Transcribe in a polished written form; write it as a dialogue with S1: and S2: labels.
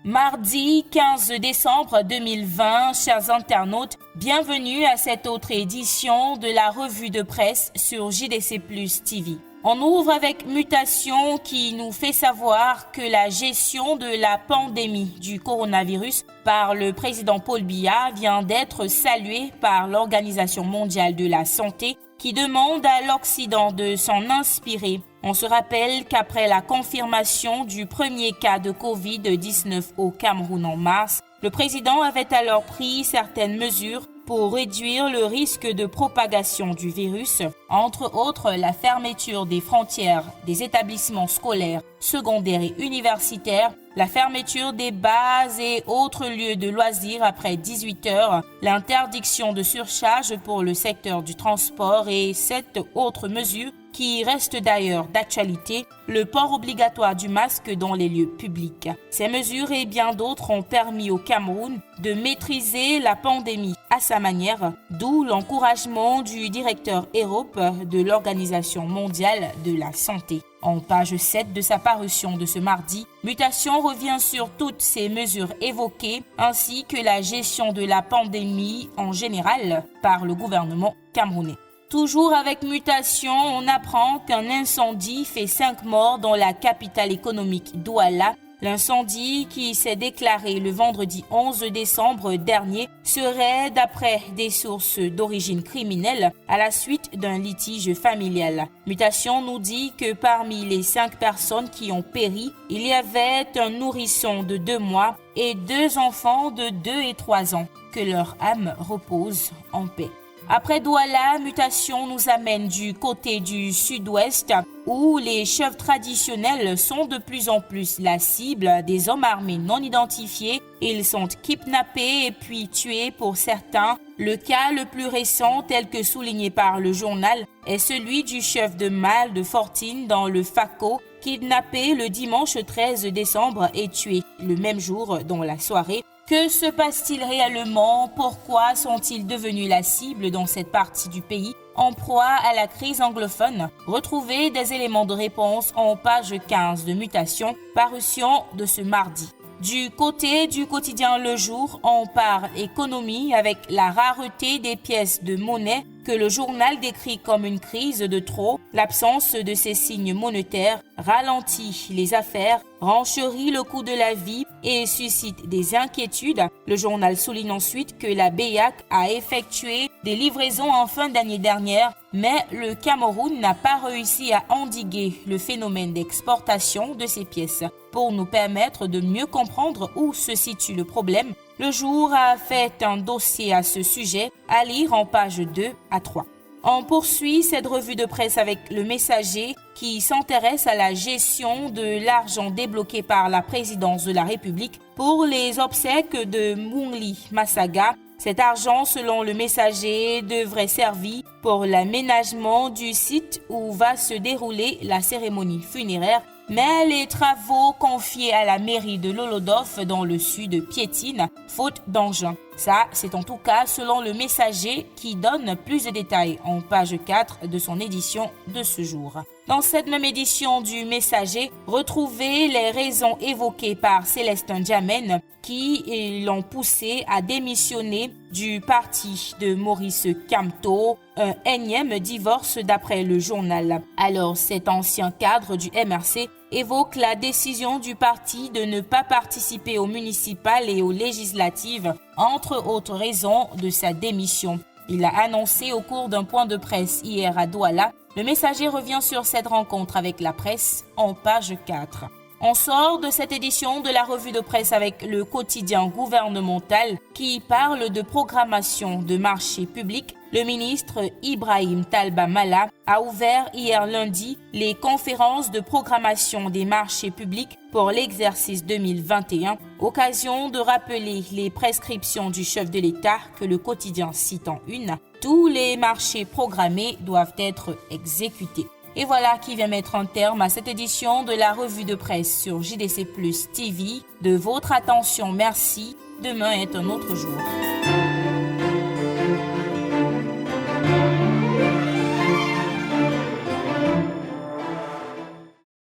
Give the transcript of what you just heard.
S1: Mardi 15 décembre 2020, chers internautes, bienvenue à cette autre édition de la revue de presse sur JDC Plus TV. On ouvre avec Mutation qui nous fait savoir que la gestion de la pandémie du coronavirus par le président Paul Biya vient d'être saluée par l'Organisation mondiale de la santé qui demande à l'Occident de s'en inspirer. On se rappelle qu'après la confirmation du premier cas de Covid-19 au Cameroun en mars, le président avait alors pris certaines mesures pour réduire le risque de propagation du virus, entre autres la fermeture des frontières des établissements scolaires, secondaires et universitaires, la fermeture des bases et autres lieux de loisirs après 18 heures, l'interdiction de surcharge pour le secteur du transport et 7 autres mesures qui reste d'ailleurs d'actualité, le port obligatoire du masque dans les lieux publics. Ces mesures et bien d'autres ont permis au Cameroun de maîtriser la pandémie à sa manière, d'où l'encouragement du directeur Europe de l'Organisation mondiale de la santé. En page 7 de sa parution de ce mardi, Mutation revient sur toutes ces mesures évoquées ainsi que la gestion de la pandémie en général par le gouvernement camerounais. Toujours avec Mutation, on apprend qu'un incendie fait 5 morts dans la capitale économique Douala. L'incendie qui s'est déclaré le vendredi 11 décembre dernier serait, d'après des sources d'origine criminelle, à la suite d'un litige familial. Mutation nous dit que parmi les 5 personnes qui ont péri, il y avait un nourrisson de 2 mois et 2 enfants de 2 et 3 ans. Que leur âme repose en paix. Après Douala, Mutation nous amène du côté du sud-ouest où les chefs traditionnels sont de plus en plus la cible des hommes armés non identifiés. Ils sont kidnappés et puis tués pour certains. Le cas le plus récent, tel que souligné par le journal, est celui du chef de Mal de Fortine dans le Fako, kidnappé le dimanche 13 décembre et tué le même jour dans la soirée. Que se passe-t-il réellement? Pourquoi sont-ils devenus la cible dans cette partie du pays en proie à la crise anglophone? Retrouvez des éléments de réponse en page 15 de Mutation, parution de ce mardi. Du côté du quotidien Le Jour, on parle économie avec la rareté des pièces de monnaie que le journal décrit comme une crise de trop. L'absence de ces signes monétaires ralentit les affaires, renchérit le coût de la vie et suscite des inquiétudes. Le journal souligne ensuite que la BEAC a effectué des livraisons en fin d'année dernière, mais le Cameroun n'a pas réussi à endiguer le phénomène d'exportation de ces pièces. Pour nous permettre de mieux comprendre où se situe le problème, Le Jour a fait un dossier à ce sujet à lire en page 2 à 3. On poursuit cette revue de presse avec Le Messager qui s'intéresse à la gestion de l'argent débloqué par la présidence de la République pour les obsèques de Moungli Massaga. Cet argent, selon Le Messager, devrait servir pour l'aménagement du site où va se dérouler la cérémonie funéraire. Mais les travaux confiés à la mairie de Lolodof dans le sud piétinent, faute d'engins. Ça, c'est en tout cas selon Le Messager qui donne plus de détails en page 4 de son édition de ce jour. Dans cette même édition du Messager, retrouvez les raisons évoquées par Célestin Diamène qui l'ont poussé à démissionner du parti de Maurice Kamto, un énième divorce d'après le journal. Alors, cet ancien cadre du MRC évoque la décision du parti de ne pas participer aux municipales et aux législatives, entre autres raisons de sa démission. Il a annoncé au cours d'un point de presse hier à Douala. Le Messager revient sur cette rencontre avec la presse en page 4. On sort de cette édition de la revue de presse avec le quotidien gouvernemental qui parle de programmation de marchés publics. Le ministre Ibrahim Talba Mala a ouvert hier lundi les conférences de programmation des marchés publics pour l'exercice 2021, occasion de rappeler les prescriptions du chef de l'État que le quotidien cite en une. Tous les marchés programmés doivent être exécutés. Et voilà qui vient mettre un terme à cette édition de la revue de presse sur JDC Plus TV. De votre attention, merci. Demain est un autre jour.